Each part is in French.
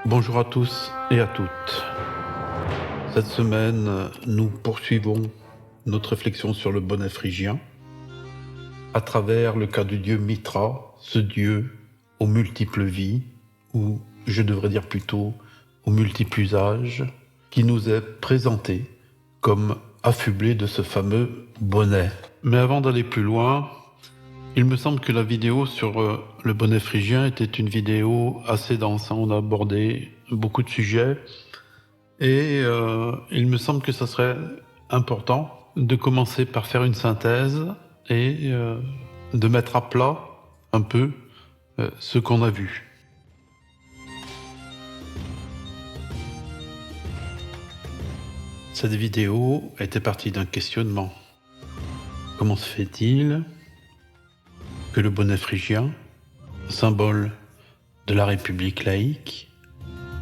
Bonjour à tous et à toutes. Cette semaine, nous poursuivons notre réflexion sur le bonnet phrygien à travers le cas du dieu Mitra, ce dieu aux multiples vies, ou je devrais dire plutôt aux multiples usages, qui nous est présenté comme affublé de ce fameux bonnet. Mais avant d'aller plus loin, il me semble que la vidéo sur le bonnet phrygien était une vidéo assez dense. On a abordé beaucoup de sujets et il me semble que ça serait important de commencer par faire une synthèse et de mettre à plat un peu ce qu'on a vu. Cette vidéo était partie d'un questionnement. Comment se fait-il que le bonnet phrygien, symbole de la République laïque,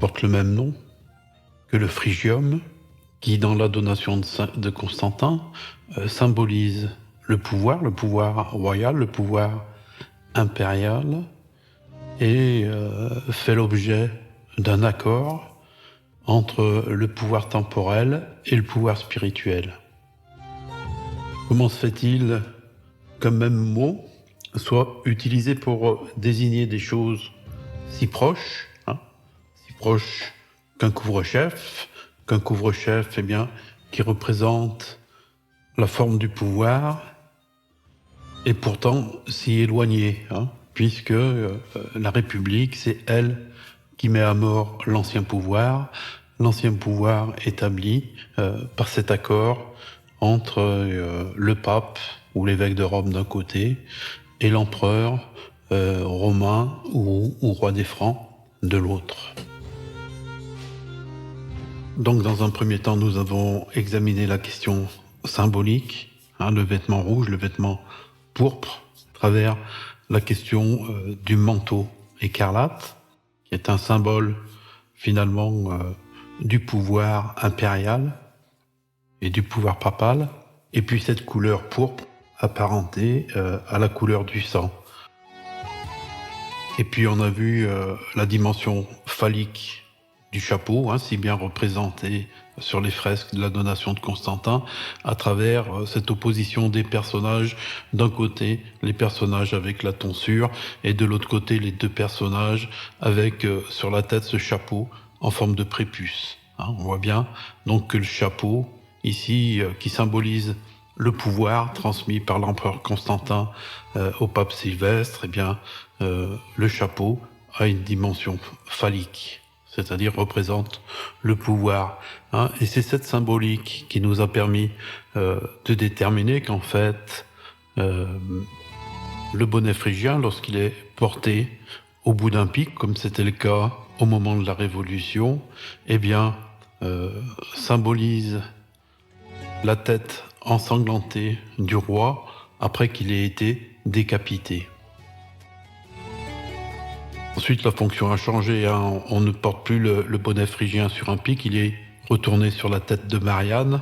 porte le même nom que le phrygium, qui dans la donation de Constantin symbolise le pouvoir royal, le pouvoir impérial, et fait l'objet d'un accord entre le pouvoir temporel et le pouvoir spirituel. Comment se fait-il qu'un même mot soit utilisé pour désigner des choses si proches, si proches qu'un couvre-chef, eh bien, qui représente la forme du pouvoir, et pourtant si éloigné, puisque la République, c'est elle qui met à mort l'ancien pouvoir établi par cet accord entre le pape ou l'évêque de Rome d'un côté et l'empereur romain ou roi des Francs de l'autre. Donc dans un premier temps, nous avons examiné la question symbolique, le vêtement rouge, le vêtement pourpre, à travers la question du manteau écarlate, qui est un symbole finalement du pouvoir impérial et du pouvoir papal, et puis cette couleur pourpre apparentée à la couleur du sang. Et puis on a vu la dimension phallique du chapeau, si bien représenté sur les fresques de la donation de Constantin, à travers cette opposition des personnages. D'un côté, les personnages avec la tonsure, et de l'autre côté, les deux personnages avec sur la tête ce chapeau en forme de prépuce. On voit bien donc que le chapeau, ici, qui symbolise le pouvoir transmis par l'empereur Constantin au pape Sylvestre, eh bien, le chapeau a une dimension phallique, c'est-à-dire représente le pouvoir. Et c'est cette symbolique qui nous a permis de déterminer qu'en fait, le bonnet phrygien, lorsqu'il est porté au bout d'un pic, comme c'était le cas au moment de la Révolution, eh bien, symbolise la tête ensanglantée du roi après qu'il ait été décapité. Ensuite, la fonction a changé. On ne porte plus le bonnet phrygien sur un pic, il est retourné sur la tête de Marianne.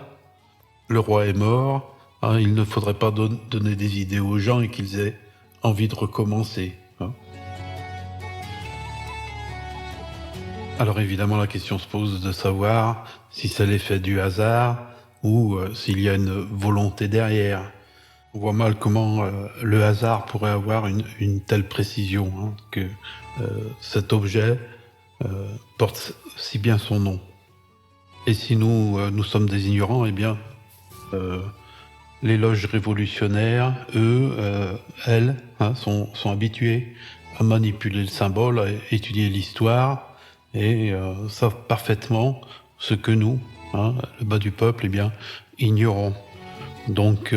Le roi est mort. Il ne faudrait pas donner des idées aux gens et qu'ils aient envie de recommencer. Alors évidemment, la question se pose de savoir si c'est l'effet du hasard ou s'il y a une volonté derrière. On voit mal comment le hasard pourrait avoir une telle précision, que cet objet porte si bien son nom. Et si nous sommes des ignorants, eh bien, les loges révolutionnaires, elles, sont habituées à manipuler le symbole, à étudier l'histoire, et savent parfaitement ce que nous, le bas du peuple, eh bien, ignorons. Donc,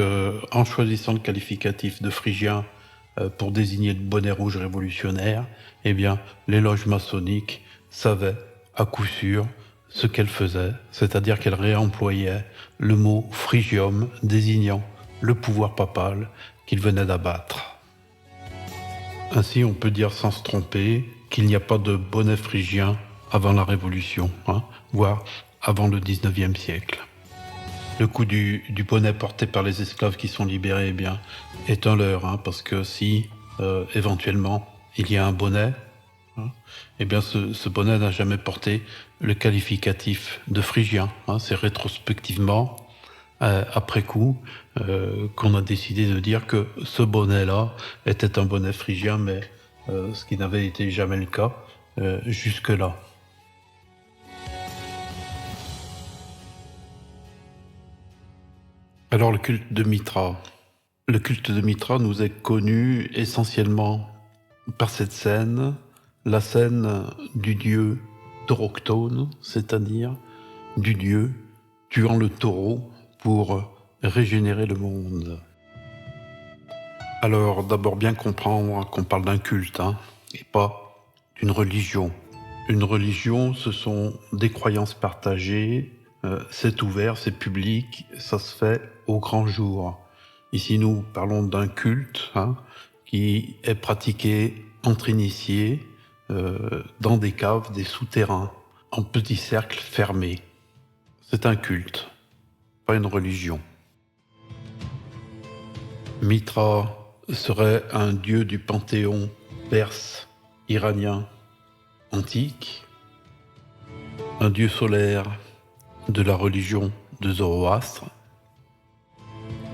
en choisissant le qualificatif de phrygien pour désigner le bonnet rouge révolutionnaire, eh bien, les loges maçonniques savaient à coup sûr ce qu'elles faisaient, c'est-à-dire qu'elles réemployaient le mot phrygium désignant le pouvoir papal qu'ils venaient d'abattre. Ainsi, on peut dire sans se tromper qu'il n'y a pas de bonnet phrygien avant la Révolution, voire avant le 19e siècle. Le coup du bonnet porté par les esclaves qui sont libérés, eh bien, est un leurre, parce que si éventuellement il y a un bonnet hein. Eh bien, ce bonnet n'a jamais porté le qualificatif de phrygien, hein. C'est rétrospectivement, après coup, qu'on a décidé de dire que ce bonnet-là était un bonnet phrygien, mais ce qui n'avait été jamais le cas jusque-là. Alors le culte de Mitra. Le culte de Mitra nous est connu essentiellement par cette scène, la scène du dieu tauroctone, c'est-à-dire du dieu tuant le taureau pour régénérer le monde. Alors d'abord bien comprendre qu'on parle d'un culte, hein, et pas d'une religion. Une religion, ce sont des croyances partagées, c'est ouvert, c'est public, ça se fait au grand jour. Ici, nous parlons d'un culte, hein, qui est pratiqué entre initiés, dans des caves, des souterrains, en petits cercles fermés. C'est un culte, pas une religion. Mitra serait un dieu du panthéon perse, iranien, antique, un dieu solaire de la religion de Zoroastre.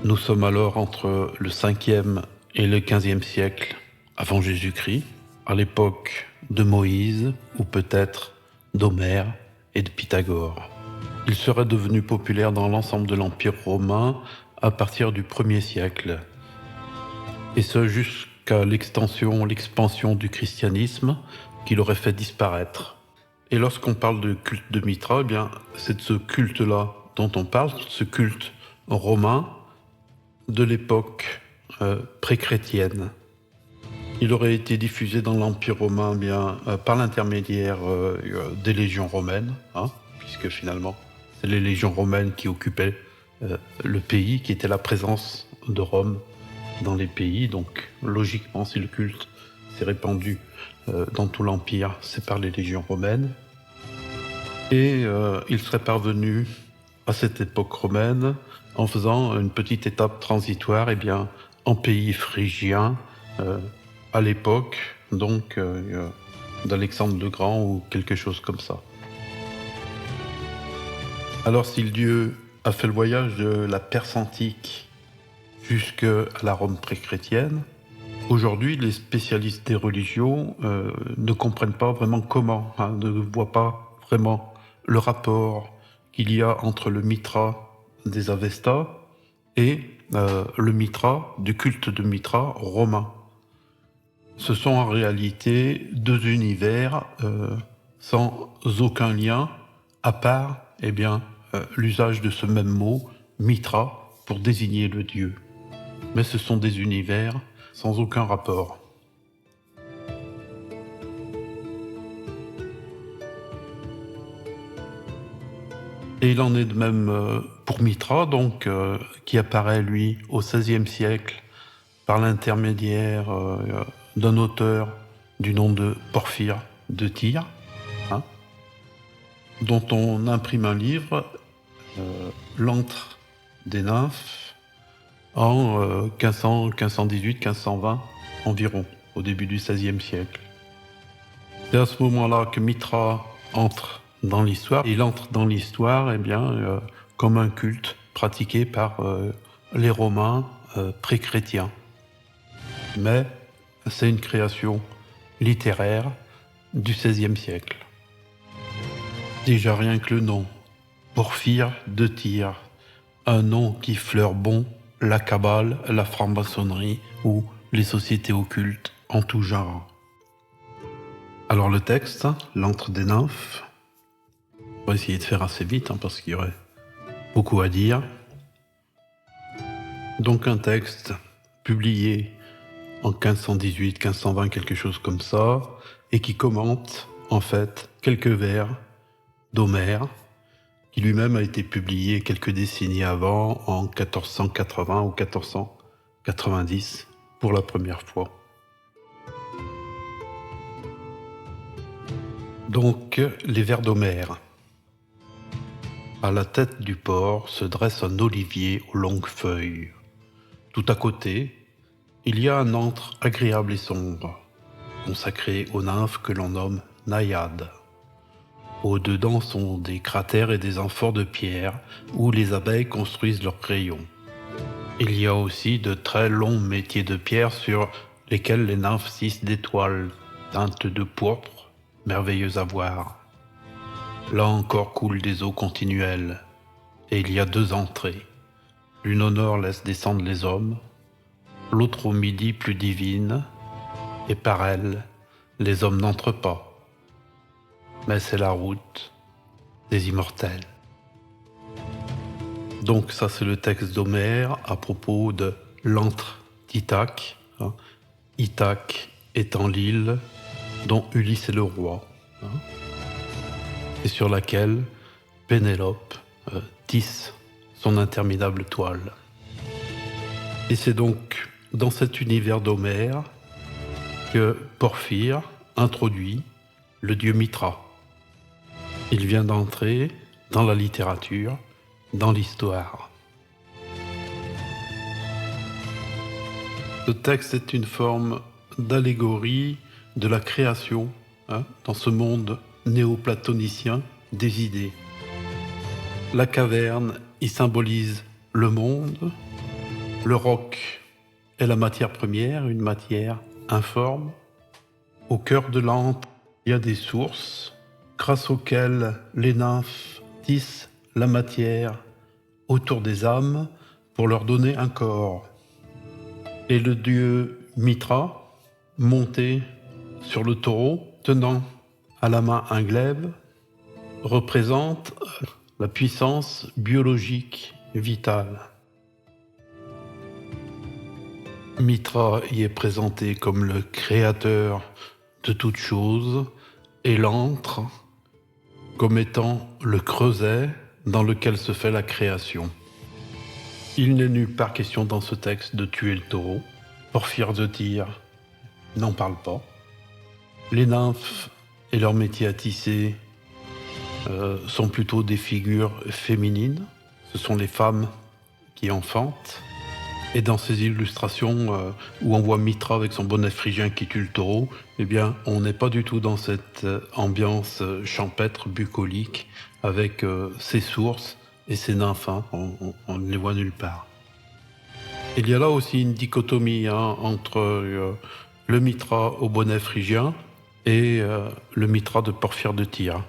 Nous sommes alors entre le 5e et le 15e siècle avant Jésus-Christ, à l'époque de Moïse ou peut-être d'Homère et de Pythagore. Il serait devenu populaire dans l'ensemble de l'Empire romain à partir du 1er siècle, et ce jusqu'à l'expansion du christianisme qui l'aurait fait disparaître. Et lorsqu'on parle de culte de Mitra, eh bien, c'est de ce culte-là dont on parle, ce culte romain de l'époque pré-chrétienne. Il aurait été diffusé dans l'Empire romain par l'intermédiaire des légions romaines, hein, puisque finalement, c'est les légions romaines qui occupaient le pays, qui était la présence de Rome dans les pays. Donc, logiquement, si le culte s'est répandu dans tout l'Empire, c'est par les légions romaines. Et il serait parvenu à cette époque romaine en faisant une petite étape transitoire en pays phrygien à l'époque donc d'Alexandre le Grand ou quelque chose comme ça. Alors si le dieu a fait le voyage de la Perse antique jusqu'à la Rome pré-chrétienne, aujourd'hui les spécialistes des religions ne comprennent pas vraiment comment, hein, ne voient pas vraiment le rapport qu'il y a entre le Mitra des Avestas et le Mitra, du culte de Mitra romain. Ce sont en réalité deux univers sans aucun lien, à part l'usage de ce même mot, Mitra, pour désigner le dieu. Mais ce sont des univers sans aucun rapport. Et il en est de même pour Mitra, donc, qui apparaît, lui, au XVIe siècle, par l'intermédiaire d'un auteur du nom de Porphyre de Tyr, hein, dont on imprime un livre, L'Antre des Nymphes, en 1500, 1518, 1520 environ, au début du XVIe siècle. C'est à ce moment-là que Mitra entre dans l'histoire. Il entre dans l'histoire comme un culte pratiqué par les Romains pré-chrétiens. Mais c'est une création littéraire du XVIe siècle. Déjà rien que le nom, Porphyre de Tyr, un nom qui fleure bon la cabale, la franc-maçonnerie ou les sociétés occultes en tout genre. Alors le texte, L'Antre des Nymphes, on va essayer de faire assez vite parce qu'il y aurait beaucoup à dire. Donc un texte publié en 1518, 1520, quelque chose comme ça, et qui commente en fait quelques vers d'Homère, qui lui-même a été publié quelques décennies avant, en 1480 ou 1490, pour la première fois. Donc, les vers d'Homère. À la tête du port se dresse un olivier aux longues feuilles. Tout à côté, il y a un antre agréable et sombre. consacrée aux nymphes que l'on nomme naïades. Au-dedans sont des cratères et des amphores de pierre où les abeilles construisent leurs crayons. Il y a aussi de très longs métiers de pierre sur lesquels les nymphes tissent des toiles teintes de pourpre, merveilleuses à voir. Là encore coulent des eaux continuelles, et il y a 2 entrées. L'une au nord laisse descendre les hommes, l'autre au midi plus divine, et par elle, les hommes n'entrent pas. Mais c'est la route des immortels. Donc ça c'est le texte d'Homère à propos de l'antre d'Ithaque, Ithaque étant l'île dont Ulysse est le roi, et sur laquelle Pénélope tisse son interminable toile. Et c'est donc dans cet univers d'Homère que Porphyre introduit le dieu Mithra. Il vient d'entrer dans la littérature, dans l'histoire. Ce texte est une forme d'allégorie de la création, dans ce monde néoplatonicien des idées. La caverne y symbolise le monde, le roc est la matière première, une matière informe. Au cœur de l'antre, il y a des sources grâce auxquelles les nymphes tissent la matière autour des âmes pour leur donner un corps. Et le dieu Mithra, monté sur le taureau, tenant à la main un glaive, représente la puissance biologique vitale. Mithra y est présenté comme le créateur de toutes choses et l'antre comme étant le creuset dans lequel se fait la création. Il n'est nulle part question dans ce texte de tuer le taureau. Porphyre de Tyr n'en parle pas. Les nymphes et leur métier à tisser sont plutôt des figures féminines. Ce sont les femmes qui enfantent. Et dans ces illustrations où on voit Mithra avec son bonnet phrygien qui tue le taureau, eh bien, on n'est pas du tout dans cette ambiance champêtre, bucolique, avec ses sources et ses nymphes. On ne les voit nulle part. Il y a là aussi une dichotomie entre le Mithra au bonnet phrygien et le Mithra de Porphyre de Tyr.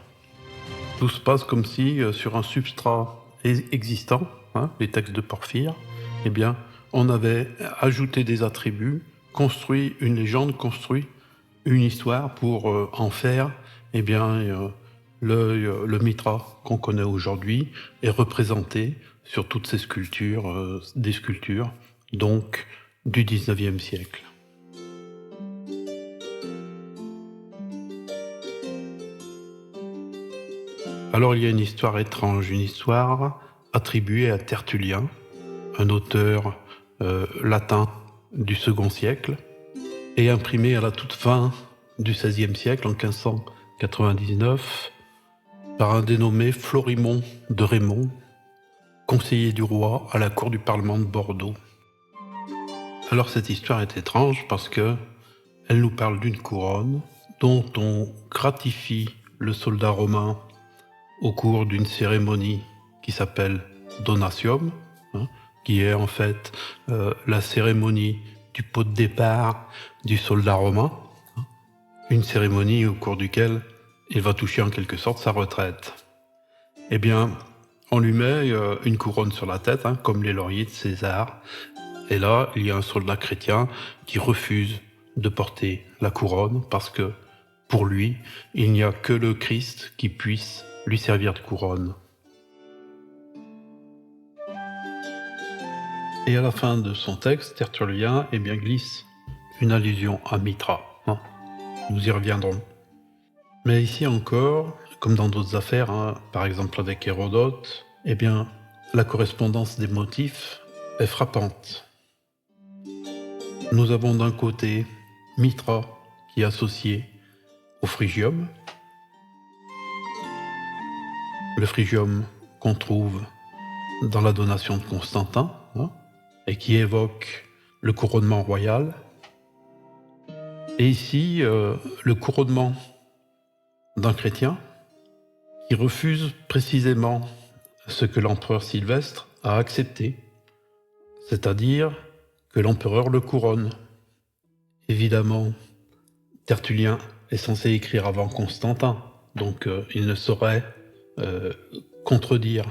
Tout se passe comme si sur un substrat existant, les textes de Porphyre, eh bien, on avait ajouté des attributs, construit une légende, construit une histoire pour en faire, eh bien, le Mithra qu'on connaît aujourd'hui est représenté sur toutes ces sculptures, des sculptures, donc du 19e siècle. Alors il y a une histoire étrange, une histoire attribuée à Tertullien, un auteur latin du second siècle, et imprimée à la toute fin du XVIe siècle, en 1599, par un dénommé Florimond de Raymond, conseiller du roi à la cour du Parlement de Bordeaux. Alors cette histoire est étrange parce que elle nous parle d'une couronne dont on gratifie le soldat romain au cours d'une cérémonie qui s'appelle Donatium, qui est en fait la cérémonie du pot de départ du soldat romain, une cérémonie au cours duquel il va toucher en quelque sorte sa retraite. Eh bien, on lui met une couronne sur la tête, comme les lauriers de César, et là, il y a un soldat chrétien qui refuse de porter la couronne parce que, pour lui, il n'y a que le Christ qui puisse lui servir de couronne. Et à la fin de son texte, Tertullien glisse une allusion à Mithra. Nous y reviendrons. Mais ici encore, comme dans d'autres affaires, par exemple avec Hérodote, la correspondance des motifs est frappante. Nous avons d'un côté Mithra qui est associé au phrygium. Le phrygium qu'on trouve dans la donation de Constantin, et qui évoque le couronnement royal. Et ici, le couronnement d'un chrétien qui refuse précisément ce que l'empereur Sylvestre a accepté, c'est-à-dire que l'empereur le couronne. Évidemment, Tertullien est censé écrire avant Constantin, donc il ne saurait contredire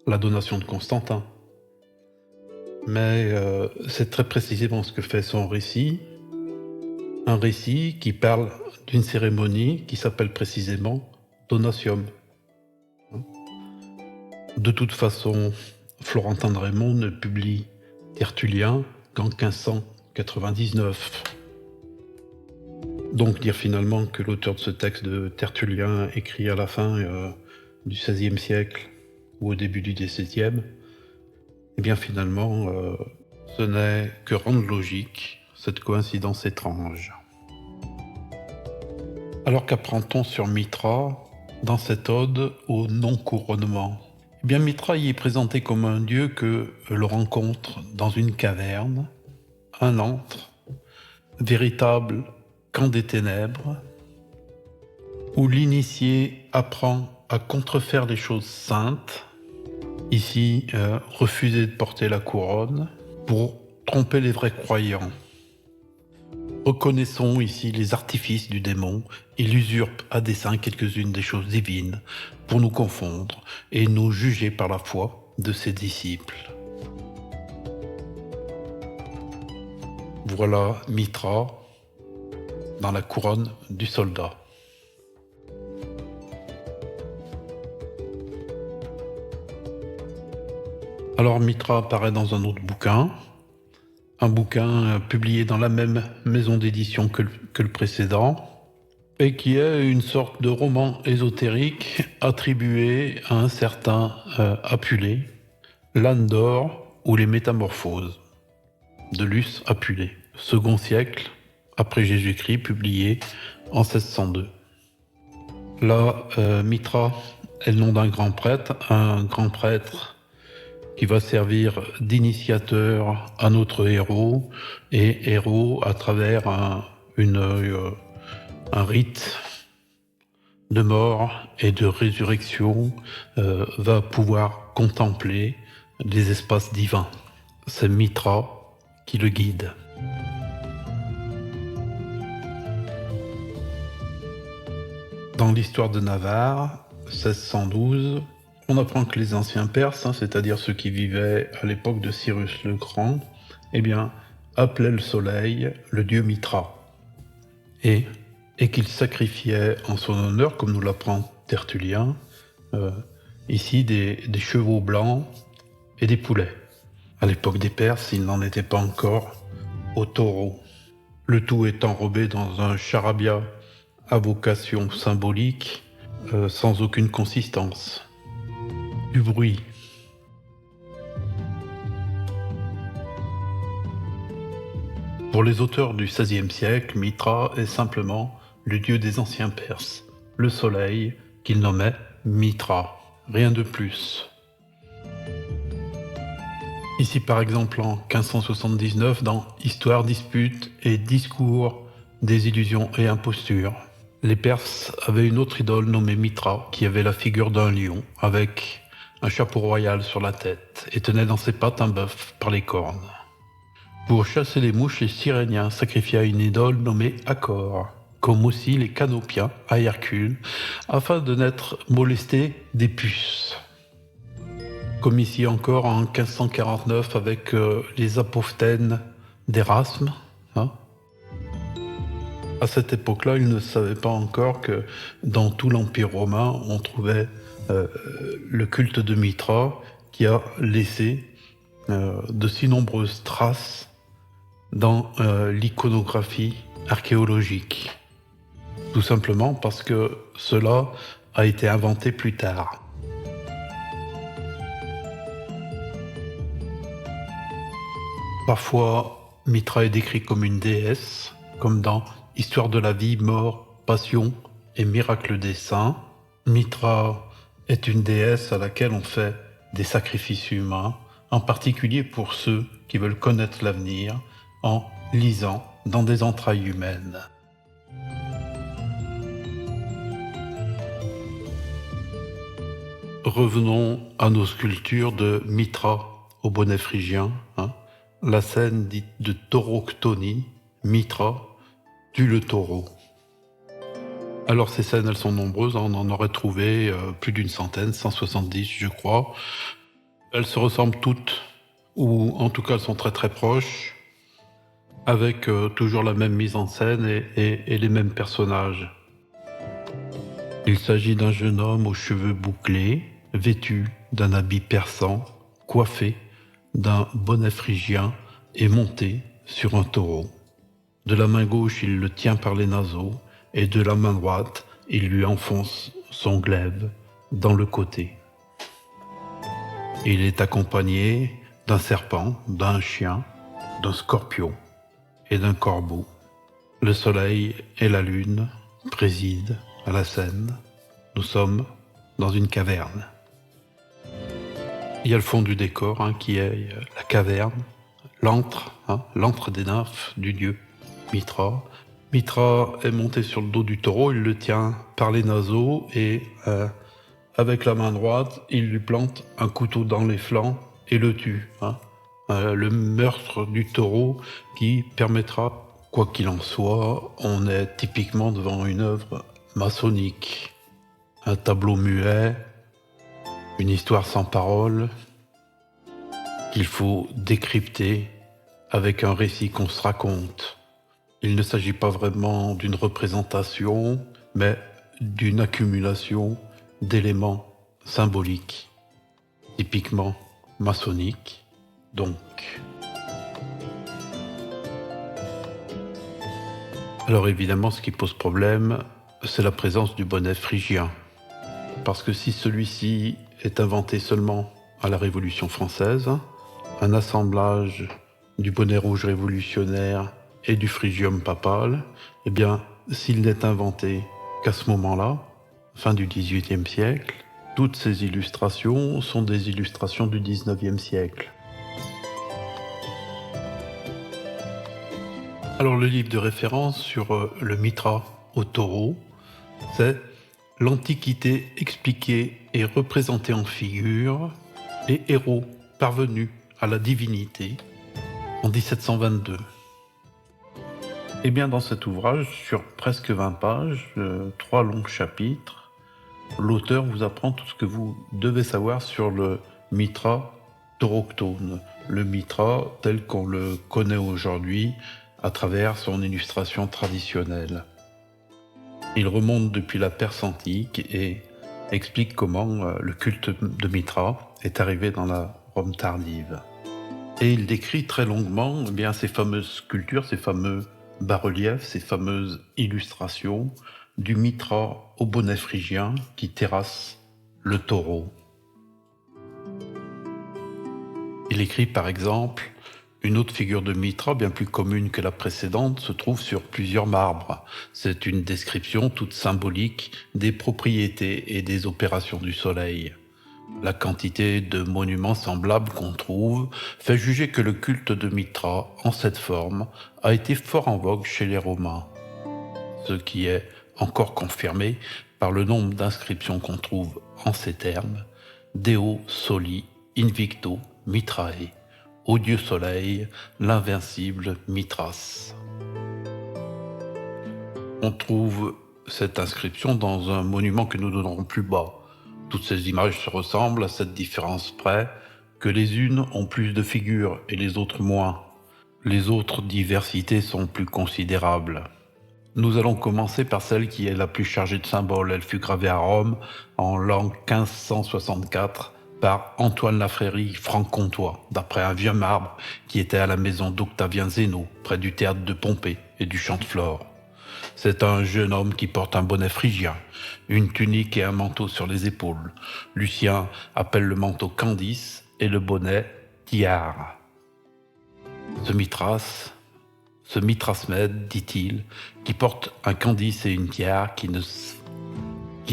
la donation de Constantin. Mais c'est très précisément ce que fait son récit, un récit qui parle d'une cérémonie qui s'appelle précisément Donatium. De toute façon, Florentin de Raymond ne publie Tertullien qu'en 1599. Donc dire finalement que l'auteur de ce texte de Tertullien, écrit à la fin du XVIe siècle ou au début du XVIIe, eh bien finalement, ce n'est que rendre logique cette coïncidence étrange. Alors qu'apprend-on sur Mithra dans cette ode au non-couronnement ? Eh bien Mithra y est présenté comme un dieu que l'on rencontre dans une caverne, un antre, véritable camp des ténèbres, où l'initié apprend à contrefaire les choses saintes, ici refuser de porter la couronne, pour tromper les vrais croyants. Reconnaissons ici les artifices du démon. Il usurpe à dessein quelques-unes des choses divines pour nous confondre et nous juger par la foi de ses disciples. Voilà Mithra dans la couronne du soldat. Alors Mithra apparaît dans un autre bouquin, un bouquin publié dans la même maison d'édition que le précédent, et qui est une sorte de roman ésotérique attribué à un certain Apulée, l'âne d'or ou les métamorphoses, de Luce Apulée, second siècle après Jésus-Christ, publié en 1602. Là, Mithra est le nom d'un grand prêtre, qui va servir d'initiateur à notre héros, et héros à travers un rite de mort et de résurrection va pouvoir contempler les espaces divins. C'est Mithra qui le guide. Dans l'histoire de Navarre, 1612, on apprend que les anciens Perses, c'est-à-dire ceux qui vivaient à l'époque de Cyrus le Grand, eh bien, appelaient le soleil le dieu Mithra, et qu'ils sacrifiaient en son honneur, comme nous l'apprend Tertullien, ici des chevaux blancs et des poulets. À l'époque des Perses, il n'en était pas encore au taureau. Le tout est enrobé dans un charabia à vocation symbolique, sans aucune consistance. Du bruit. Pour les auteurs du XVIe siècle, Mithra est simplement le dieu des anciens Perses, le soleil qu'ils nommaient Mithra, rien de plus. Ici par exemple en 1579 dans Histoire, dispute et discours des illusions et impostures. Les Perses avaient une autre idole nommée Mithra qui avait la figure d'un lion avec un chapeau royal sur la tête et tenait dans ses pattes un bœuf par les cornes. Pour chasser les mouches, les Cyréniens sacrifiaient à une idole nommée Acor, comme aussi les Canopiens à Hercule, afin de n'être molestés des puces. Comme ici encore en 1549 avec les apophthènes d'Erasme. À cette époque-là, ils ne savaient pas encore que dans tout l'Empire romain, on trouvait le culte de Mithra qui a laissé de si nombreuses traces dans l'iconographie archéologique. Tout simplement parce que cela a été inventé plus tard. Parfois, Mithra est décrit comme une déesse, comme dans Histoire de la vie, mort, passion et miracle des saints. Mithra est une déesse à laquelle on fait des sacrifices humains, en particulier pour ceux qui veulent connaître l'avenir en lisant dans des entrailles humaines. Revenons à nos sculptures de Mithra au bonnet phrygien. La scène dite de tauroctonie, Mithra tue le taureau. Alors ces scènes, elles sont nombreuses, on en aurait trouvé plus d'une centaine, 170 je crois. Elles se ressemblent toutes, ou en tout cas elles sont très très proches, avec toujours la même mise en scène et les mêmes personnages. Il s'agit d'un jeune homme aux cheveux bouclés, vêtu d'un habit persan, coiffé d'un bonnet phrygien et monté sur un taureau. De la main gauche, il le tient par les naseaux et de la main droite, il lui enfonce son glaive dans le côté. Il est accompagné d'un serpent, d'un chien, d'un scorpion et d'un corbeau. Le soleil et la lune président à la scène. Nous sommes dans une caverne. Il y a le fond du décor qui est la caverne, l'antre, l'antre des nymphes du dieu Mithra. Mithra est monté sur le dos du taureau, il le tient par les naseaux et avec la main droite, il lui plante un couteau dans les flancs et le tue. Le meurtre du taureau qui permettra, quoi qu'il en soit, on est typiquement devant une œuvre maçonnique. Un tableau muet, une histoire sans parole qu'il faut décrypter avec un récit qu'on se raconte. Il ne s'agit pas vraiment d'une représentation, mais d'une accumulation d'éléments symboliques, typiquement maçonniques, donc. Alors évidemment, ce qui pose problème, c'est la présence du bonnet phrygien. Parce que si celui-ci est inventé seulement à la Révolution française, un assemblage du bonnet rouge révolutionnaire et du phrygium papal, eh bien, s'il n'est inventé qu'à ce moment-là, fin du XVIIIe siècle, toutes ces illustrations sont des illustrations du XIXe siècle. Alors le livre de référence sur le Mithra au taureau, c'est L'Antiquité expliquée et représentée en figures, les héros parvenus à la divinité en 1722. Et bien dans cet ouvrage, sur presque 20 pages, 3 longs chapitres, l'auteur vous apprend tout ce que vous devez savoir sur le Mithra tauroctone, le Mithra tel qu'on le connaît aujourd'hui à travers son illustration traditionnelle. Il remonte depuis la Perse antique et explique comment le culte de Mithra est arrivé dans la Rome tardive. Et il décrit très longuement ces fameuses sculptures, ces fameux bas-reliefs, ces fameuses illustrations du Mithra au bonnet phrygien qui terrasse le taureau. Il écrit par exemple: une autre figure de Mithra, bien plus commune que la précédente, se trouve sur plusieurs marbres. C'est une description toute symbolique des propriétés et des opérations du soleil. La quantité de monuments semblables qu'on trouve fait juger que le culte de Mithra, en cette forme, a été fort en vogue chez les Romains. Ce qui est encore confirmé par le nombre d'inscriptions qu'on trouve en ces termes: Deo Soli Invicto Mithrae. Au dieu soleil, l'invincible Mithras. On trouve cette inscription dans un monument que nous donnerons plus bas. Toutes ces images se ressemblent à cette différence près que les unes ont plus de figures et les autres moins. Les autres diversités sont plus considérables. Nous allons commencer par celle qui est la plus chargée de symboles. Elle fut gravée à Rome en l'an 1564 par Antoine Lafrérie, franc-comtois, d'après un vieux marbre qui était à la maison d'Octavien Zéno, près du théâtre de Pompée et du Champ de Flore. C'est un jeune homme qui porte un bonnet phrygien, une tunique et un manteau sur les épaules. Lucien appelle le manteau Candice et le bonnet Tiare. Ce Mithrasmède, dit-il, qui porte un Candice et une tiare, qui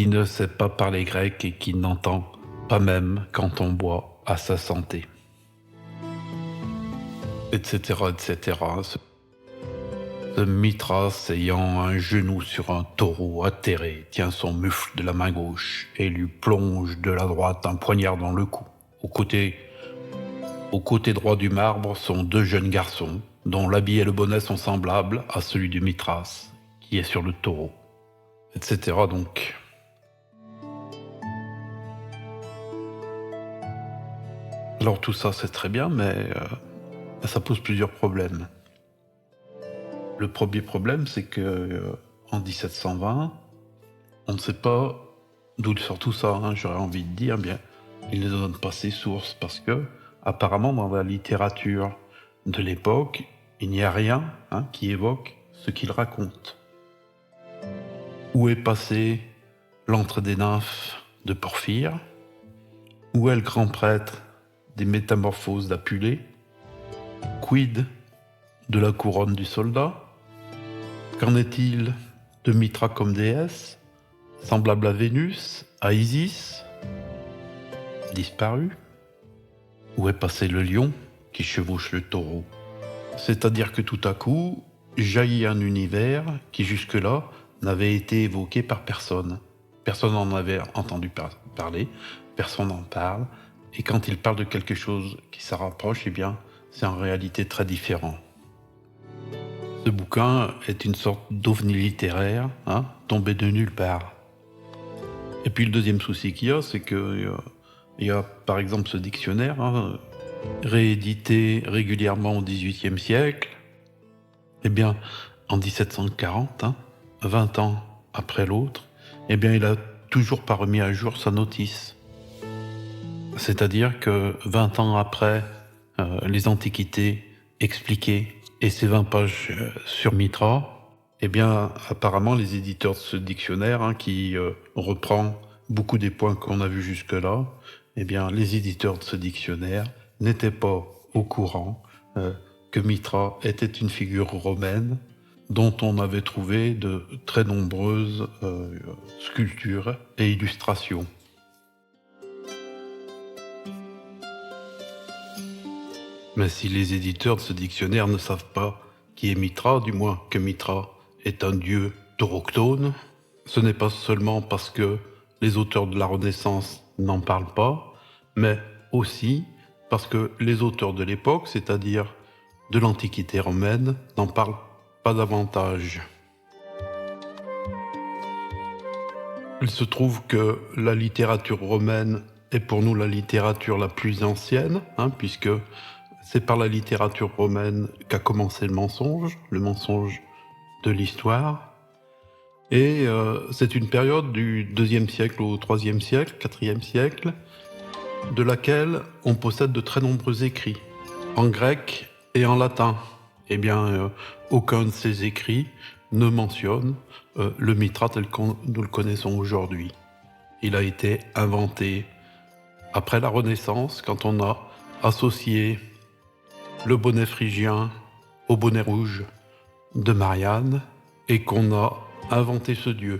ne sait pas parler grec et qui n'entend pas même quand on boit à sa santé. Etc., etc. Ce Mithras, ayant un genou sur un taureau atterré, tient son mufle de la main gauche et lui plonge de la droite un poignard dans le cou. Au côté droit du marbre sont deux jeunes garçons, dont l'habit et le bonnet sont semblables à celui du Mithras, qui est sur le taureau, etc. Donc, alors tout ça c'est très bien, mais ça pose plusieurs problèmes. Le premier problème, c'est que en 1720, on ne sait pas d'où sort tout ça. J'aurais envie de dire, bien, il ne donne pas ses sources parce que, apparemment, dans la littérature de l'époque, il n'y a rien qui évoque ce qu'il raconte. Où est passé l'antre des nymphes de Porphyre? Où est le grand prêtre des métamorphoses d'Apulée? Quid de la couronne du soldat? Qu'en est-il de Mitra comme déesse, semblable à Vénus, à Isis, disparu? Où est passé le lion qui chevauche le taureau? C'est-à-dire que tout à coup, jaillit un univers qui jusque-là n'avait été évoqué par personne. Personne n'en avait entendu parler, personne n'en parle, et quand il parle de quelque chose qui s'en rapproche, eh bien, c'est en réalité très différent. Ce bouquin est une sorte d'ovni littéraire, tombé de nulle part. Et puis le deuxième souci qu'il y a, c'est qu'il y a par exemple ce dictionnaire, réédité régulièrement au XVIIIe siècle. Eh bien, en 1740, 20 ans après l'autre, eh bien, il a toujours pas remis à jour sa notice. C'est-à-dire que 20 ans après les Antiquités expliquées et ces 20 pages sur Mitra, eh bien, apparemment, les éditeurs de ce dictionnaire, qui reprend beaucoup des points qu'on a vus jusque-là, eh bien, les éditeurs de ce dictionnaire n'étaient pas au courant que Mitra était une figure romaine dont on avait trouvé de très nombreuses sculptures et illustrations. Mais si les éditeurs de ce dictionnaire ne savent pas qui est Mitra, du moins que Mitra est un dieu tauroctone, ce n'est pas seulement parce que les auteurs de la Renaissance n'en parlent pas, mais aussi parce que les auteurs de l'époque, c'est-à-dire de l'Antiquité romaine, n'en parlent pas davantage. Il se trouve que la littérature romaine est pour nous la littérature la plus ancienne, puisque c'est par la littérature romaine qu'a commencé le mensonge de l'histoire. Et c'est une période du IIe siècle au IIIe siècle, IVe siècle, de laquelle on possède de très nombreux écrits, en grec et en latin. Eh bien, aucun de ces écrits ne mentionne le Mitra tel que nous le connaissons aujourd'hui. Il a été inventé après la Renaissance, quand on a associé le bonnet phrygien au bonnet rouge de Marianne et qu'on a inventé ce dieu.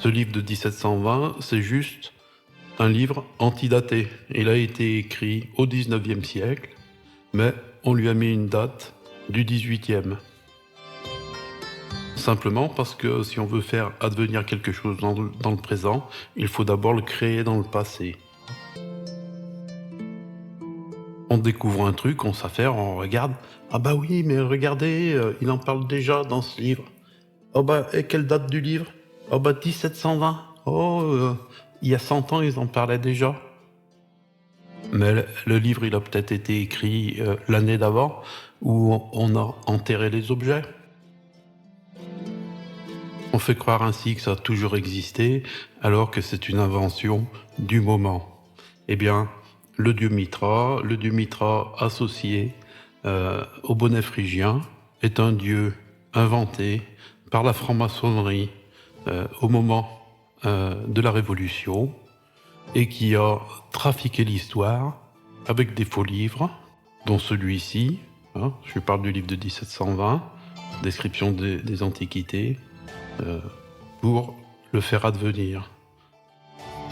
Ce livre de 1720, c'est juste un livre antidaté. Il a été écrit au XIXe siècle, mais on lui a mis une date du XVIIIe. Simplement parce que si on veut faire advenir quelque chose dans le présent, il faut d'abord le créer dans le passé. On découvre un truc, on s'affaire, on regarde. Ah bah oui, mais regardez, il en parle déjà dans ce livre. Oh bah, et quelle date du livre? Oh bah 1720. Oh, il y a 100 ans, ils en parlaient déjà. Mais le livre, il a peut-être été écrit l'année d'avant, où on a enterré les objets. On fait croire ainsi que ça a toujours existé, alors que c'est une invention du moment. Eh bien, le dieu Mitra associé au bonnet phrygien, est un dieu inventé par la franc-maçonnerie au moment de la Révolution et qui a trafiqué l'histoire avec des faux livres, dont celui-ci, je parle du livre de 1720, description des Antiquités, pour le faire advenir.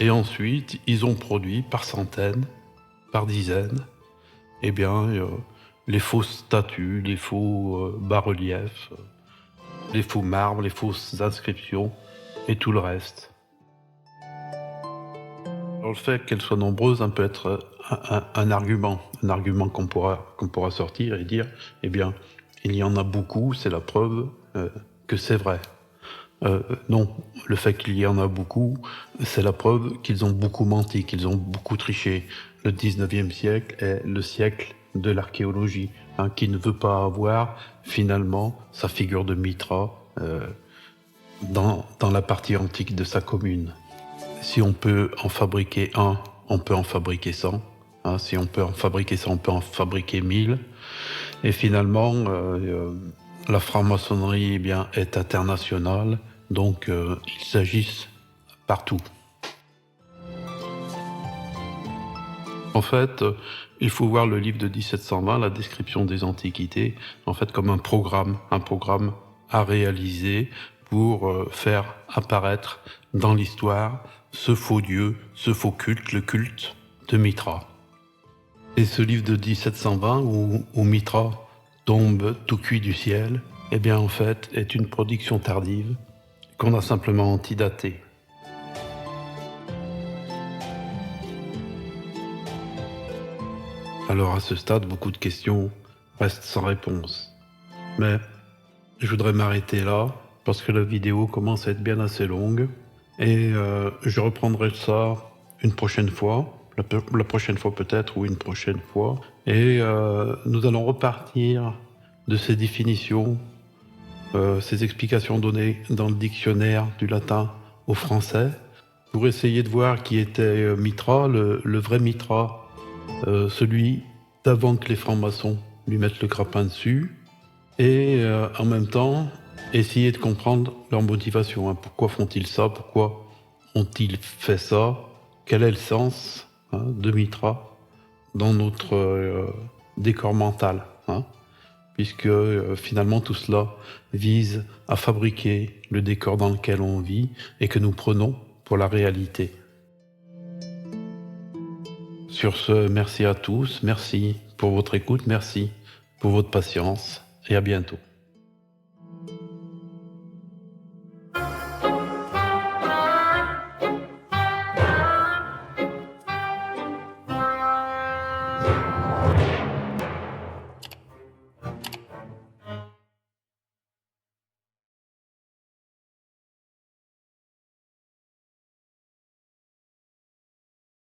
Et ensuite, ils ont produit par centaines, par dizaines, les fausses statues, les faux bas-reliefs, les faux marbres, les fausses inscriptions et tout le reste. Alors, le fait qu'elles soient nombreuses, peut être un argument qu'on pourra sortir et dire, eh bien, il y en a beaucoup, c'est la preuve que c'est vrai. Non, le fait qu'il y en a beaucoup, c'est la preuve qu'ils ont beaucoup menti, qu'ils ont beaucoup triché. Le 19e siècle est le siècle de l'archéologie, qui ne veut pas avoir finalement sa figure de Mitra dans la partie antique de sa commune. Si on peut en fabriquer un, on peut en fabriquer 100. Si on peut en fabriquer 100, on peut en fabriquer 1000. Et finalement, la franc-maçonnerie est internationale, donc il s'agisse partout. En fait, il faut voir le livre de 1720, la description des antiquités, en fait comme un programme à réaliser pour faire apparaître dans l'histoire ce faux dieu, ce faux culte, le culte de Mitra. Et ce livre de 1720 où Mitra tombe tout cuit du ciel, en fait est une production tardive qu'on a simplement antidatée. Alors à ce stade, beaucoup de questions restent sans réponse. Mais je voudrais m'arrêter là parce que la vidéo commence à être bien assez longue et je reprendrai ça une prochaine fois, la prochaine fois peut-être ou une prochaine fois. Et nous allons repartir de ces définitions, ces explications données dans le dictionnaire du latin au français pour essayer de voir qui était Mitra, le vrai Mitra. Celui d'avant que les francs-maçons lui mettent le grappin dessus, et en même temps, essayer de comprendre leur motivation. Pourquoi font-ils ça? Pourquoi ont-ils fait ça? Quel est le sens de Mitra dans notre décor mental, puisque finalement tout cela vise à fabriquer le décor dans lequel on vit et que nous prenons pour la réalité. Sur ce, merci à tous, merci pour votre écoute, merci pour votre patience et à bientôt.